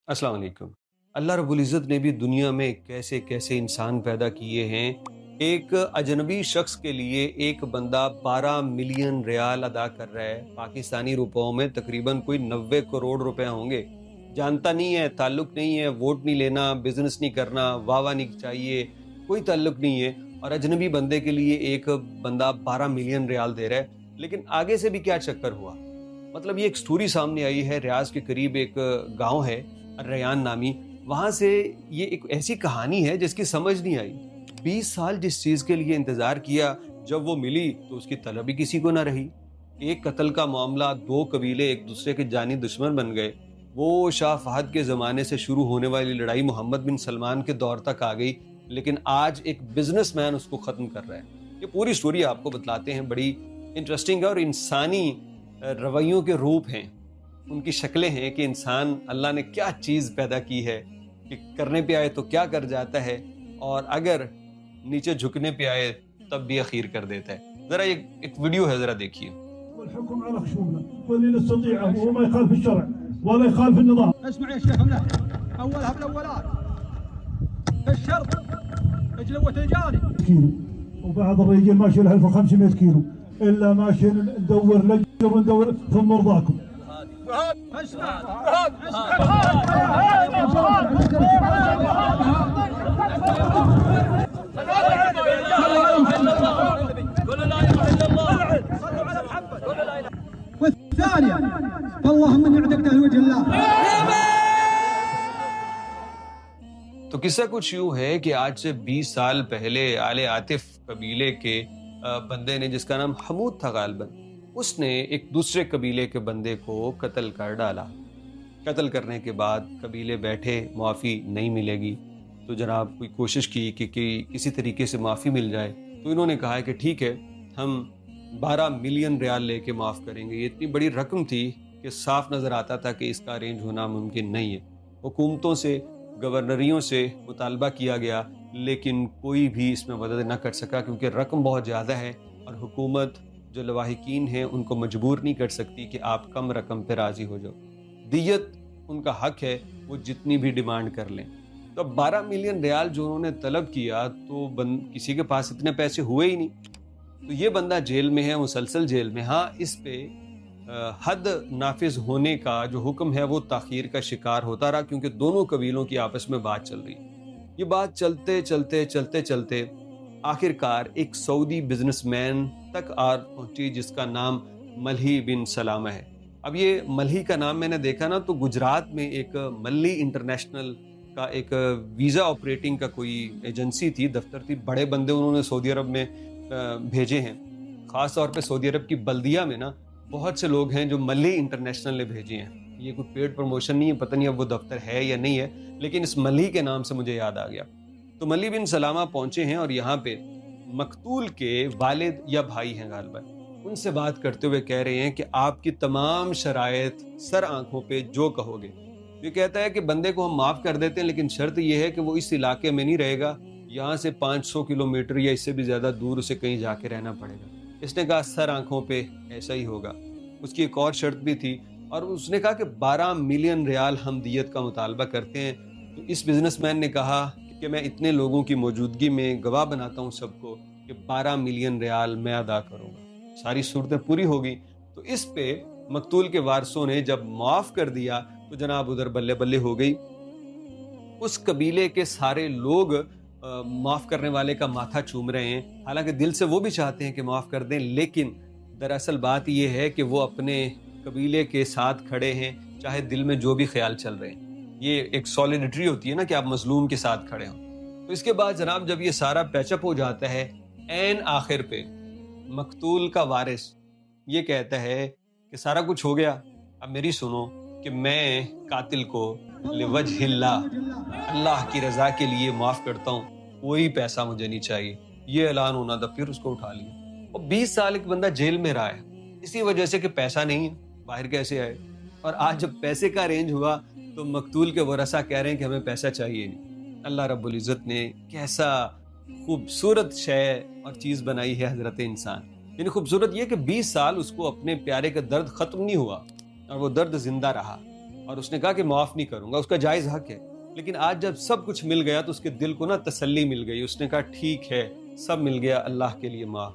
अस्सलाम वालेकुम। अल्लाह रब्बुल इज़्ज़त ने भी दुनिया में कैसे कैसे इंसान पैदा किए हैं। एक अजनबी शख्स के लिए एक बंदा 12 मिलियन रियाल अदा कर रहा है। पाकिस्तानी रुपयों में तकरीबन कोई 90 करोड़ रुपए होंगे। जानता नहीं है, ताल्लुक नहीं है, वोट नहीं लेना, बिजनेस नहीं करना, वाह नहीं चाहिए, कोई ताल्लुक नहीं है। और अजनबी बंदे के लिए एक बंदा 12 मिलियन रियाल दे रहा है। लेकिन आगे से भी क्या चक्कर हुआ? मतलब ये एक स्टोरी सामने आई है। रियाज के करीब एक गांव है, रयान नामी। वहां से ये एक ऐसी कहानी है जिसकी समझ नहीं आई। 20 साल जिस चीज के लिए इंतजार किया, जब वो मिली तो उसकी तलब ही किसी को ना रही। एक कत्ल का मामला, दो कबीले एक दूसरे के जानी दुश्मन बन गए। वो शाह फहद के जमाने से शुरू होने वाली लड़ाई मोहम्मद बिन सलमान के दौर तक आ गई। लेकिन आज एक बिजनेसमैन उसको खत्म कर रहा है। ये पूरी स्टोरी आपको बतलाते हैं, बड़ी इंटरेस्टिंग है। और इंसानी रवैयों के रूप हैं, उनकी शक्लें हैं कि इंसान अल्लाह ने क्या चीज़ पैदा की है कि करने पे आए तो क्या कर जाता है, और अगर नीचे झुकने पे आए तब भी अखीर कर देता है। ज़रा एक वीडियो है, ज़रा देखिए। والحكم على خشومنا واللي نستطيعه وما يخالف الشرع ولا يخالف النظام. اسمع يا شيخ ملح، اولها بالاولات الشرط اجلوة الجاري كيلو وبعض الرجال ماشي له 1500 كيلو الا ماشي ندور لجر وندور ثم مرضاكم. اسمع والثانية اللهم اني عندك لوجه الله. तो किस्सा कुछ यूं है कि आज से 20 साल पहले आले आतिफ कबीले के बंदे ने, जिसका नाम हमूद था गालबन, उसने एक दूसरे कबीले के बंदे को कत्ल कर डाला। कत्ल करने के बाद कबीले बैठे, माफ़ी नहीं मिलेगी। तो जनाब कोई कोशिश की कि किसी तरीके से माफ़ी मिल जाए। तो इन्होंने कहा है कि ठीक है, हम 12 मिलियन रियाल लेके माफ़ करेंगे। ये इतनी बड़ी रकम थी कि साफ नज़र आता था कि इसका अरेंज होना मुमकिन नहीं है। हुकूमतों से, गवर्नरियों से मुतालबा किया गया, लेकिन कोई भी इसमें मदद न कर सका, क्योंकि रकम बहुत ज़्यादा है और हुकूमत जो लवाहिकीन हैं उनको मजबूर नहीं कर सकती कि आप कम रकम पे राज़ी हो जाओ। दियत उनका हक है, वो जितनी भी डिमांड कर लें। तो अब 12 मिलियन रियाल जो उन्होंने तलब किया, तो किसी के पास इतने पैसे हुए ही नहीं। तो ये बंदा जेल में है, मुसलसल जेल में। हाँ, इस पे हद नाफिज होने का जो हुक्म है वो ताखीर का शिकार होता रहा, क्योंकि दोनों कबीलों की आपस में बात चल रही। ये बात चलते चलते चलते चलते आखिरकार एक सऊदी बिजनेसमैन तक आ पहुंची, जिसका नाम मल्ही बिन सलामा है। अब ये मल्ही का नाम मैंने देखा ना, तो गुजरात में एक मल्ही इंटरनेशनल का एक वीज़ा ऑपरेटिंग का कोई एजेंसी थी, दफ्तर थी। बड़े बंदे उन्होंने सऊदी अरब में भेजे हैं। ख़ास तौर पे सऊदी अरब की बल्दिया में ना बहुत से लोग हैं जो मल्ही इंटरनेशनल ने भेजे हैं। ये कोई पेड प्रमोशन नहीं है, पता नहीं अब वो दफ्तर है या नहीं है, लेकिन इस मल्ही के नाम से मुझे याद आ गया। तो मल्ही बिन सलामा पहुंचे हैं और यहाँ पे मकतूल के वालिद या भाई हैं गालिबन, उनसे बात करते हुए कह रहे हैं कि आपकी तमाम शराइत सर आंखों पे जो कहोगे। ये कहता है कि बंदे को हम माफ़ कर देते हैं, लेकिन शर्त यह है कि वो इस इलाके में नहीं रहेगा, यहाँ से 500 किलोमीटर या इससे भी ज़्यादा दूर उसे कहीं जाके रहना पड़ेगा। इसने कहा सर आंखों पे ऐसा ही होगा। उसकी एक और शर्त भी थी, और उसने कहा कि 12 मिलियन रियाल हम दियत का मुतालबा करते हैं। तो इस बिजनेसमैन ने कहा कि मैं इतने लोगों की मौजूदगी में गवाह बनाता हूँ सबको कि 12 मिलियन रियाल मैं अदा करूँगा। सारी सूरतें पूरी हो गई। तो इस पे मकतूल के वारसों ने जब माफ़ कर दिया तो जनाब उधर बल्ले बल्ले हो गई। उस कबीले के सारे लोग माफ़ करने वाले का माथा चूम रहे हैं। हालांकि दिल से वो भी चाहते हैं कि माफ़ कर दें, लेकिन दरअसल बात ये है कि वो अपने कबीले के साथ खड़े हैं, चाहे दिल में जो भी ख्याल चल रहे हैं। ये एक सॉलिडिटी होती है ना, कि आप मजलूम के साथ खड़े हों। तो इसके बाद जनाब जब ये सारा पैचअप हो जाता है, ऐन आखिर पे मकतूल का वारिस ये कहता है कि सारा कुछ हो गया, अब मेरी सुनो कि मैं कातिल को लिवजहिल्लाह, अल्लाह की रजा के लिए माफ़ करता हूँ, कोई पैसा मुझे नहीं चाहिए। ये ऐलान होना था, फिर उसको उठा लिया। और 20 साल एक बंदा जेल में रहा है इसी वजह से कि पैसा नहीं है, बाहर कैसे आए। और आज जब पैसे का अरेंज हुआ तो मकतूल के वरसा कह रहे हैं कि हमें पैसा चाहिए नहीं। अल्लाह रब्बुल इज़्ज़त ने कैसा खूबसूरत शय और चीज़ बनाई है हज़रत इंसान। यानी खूबसूरत ये कि 20 साल उसको अपने प्यारे का दर्द ख़त्म नहीं हुआ और वो दर्द जिंदा रहा। اور اس نے کہا کہ معاف نہیں کروں گا، اس کا جائز حق ہے. لیکن آج جب سب کچھ مل گیا تو اس کے دل کو نا تسلی مل گئی. اس نے کہا ٹھیک ہے، سب مل گیا، اللہ کے لیے معاف.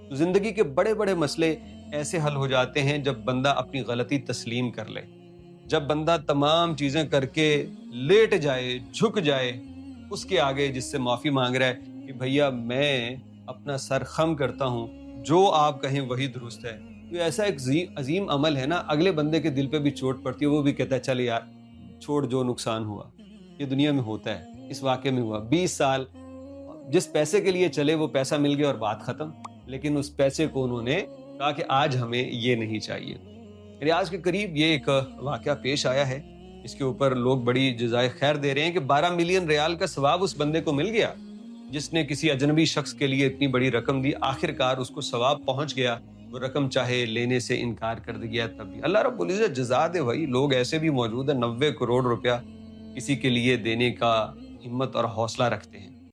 تو زندگی کے بڑے بڑے مسئلے ایسے حل ہو جاتے ہیں جب بندہ اپنی غلطی تسلیم کر لے. جب بندہ تمام چیزیں کر کے لیٹ جائے، جھک جائے اس کے آگے جس سے معافی مانگ رہا ہے کہ بھیا میں اپنا سر خم کرتا ہوں، جو آپ کہیں وہی درست ہے. تو ایسا ایک عظیم عمل ہے نا، اگلے بندے کے دل پہ بھی چوٹ پڑتی ہے، وہ بھی کہتا ہے چل یار چھوڑ، جو نقصان ہوا یہ دنیا میں ہوتا ہے. اس واقعے میں ہوا 20 سال جس پیسے کے لیے چلے وہ پیسہ مل گیا اور بات ختم. لیکن اس پیسے کو انہوں نے کہا کہ آج ہمیں یہ نہیں چاہیے. ریاض کے قریب یہ ایک واقعہ پیش آیا ہے، اس کے اوپر لوگ بڑی جزائے خیر دے رہے ہیں کہ 12 ملین ریال کا ثواب اس بندے کو مل گیا جس نے کسی اجنبی شخص کے لیے اتنی بڑی رقم دی. آخر کار اس کو ثواب پہنچ گیا، وہ رقم چاہے لینے سے انکار کر دیا تب بھی. اللہ رب العزت جزا دے بھائی. لوگ ایسے بھی موجود ہیں 90 کروڑ روپیہ کسی کے لیے دینے کا ہمت اور حوصلہ رکھتے ہیں.